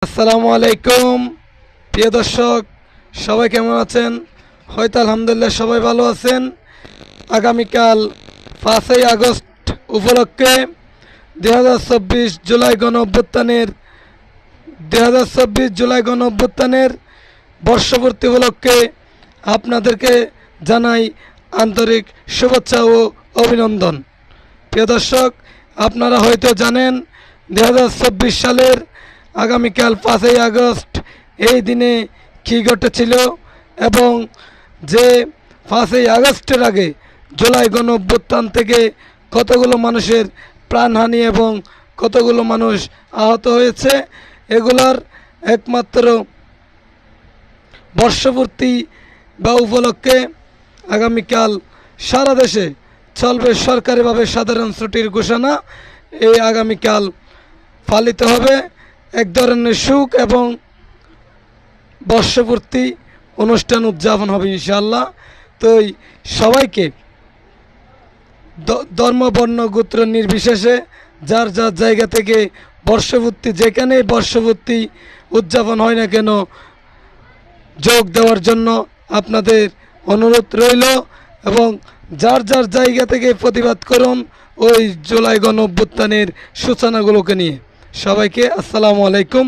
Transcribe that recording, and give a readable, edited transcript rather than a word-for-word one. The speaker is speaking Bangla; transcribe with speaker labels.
Speaker 1: আসসালামু আলাইকুম প্রিয় দর্শক, সবাই কেমন আছেন? হয়তো আলহামদুলিল্লাহ সবাই ভালো আছেন। আগামীকাল 5ই আগস্ট উপলক্ষে 2024 জুলাই গণ অভ্যুত্থানের বর্ষপূর্তি উপলক্ষে আপনাদেরকে জানাই আন্তরিক শুভেচ্ছা ও অভিনন্দন। প্রিয় দর্শক, আপনারা হয়তো জানেন 2024 সালের আগামীকাল 5ই আগস্ট এই দিনে কী ঘটেছিল এবং যে 5ই আগস্টের আগে জুলাই গণ অভ্যুত্থান থেকে কতগুলো মানুষের প্রাণহানি এবং কতগুলো মানুষ আহত হয়েছে, এগুলার একমাত্র বর্ষপূর্তি বা উপলক্ষে আগামীকাল সারা দেশে চলবে সরকারিভাবে সাধারণ ছুটির ঘোষণা। এই আগামীকাল পালিত হবে এক ধরনের সুখ এবং বর্ষপূর্তি অনুষ্ঠান উদযাপন হবে ইনশাআল্লাহ। তো সবাইকে ধর্ম বর্ণ গোত্র নির্বিশেষে যার যার জায়গা থেকে বর্ষপূর্তি, যেখানেই বর্ষপূর্তি উদযাপন হয় না কেন, যোগ দেওয়ার জন্য আপনাদের অনুরোধ রইল এবং যার যার জায়গা থেকে প্রতিবাদ করুন ওই জুলাই গণ অভ্যুত্থানের সূচনাগুলোকে নিয়ে। সবাইকে আসসালামু আলাইকুম।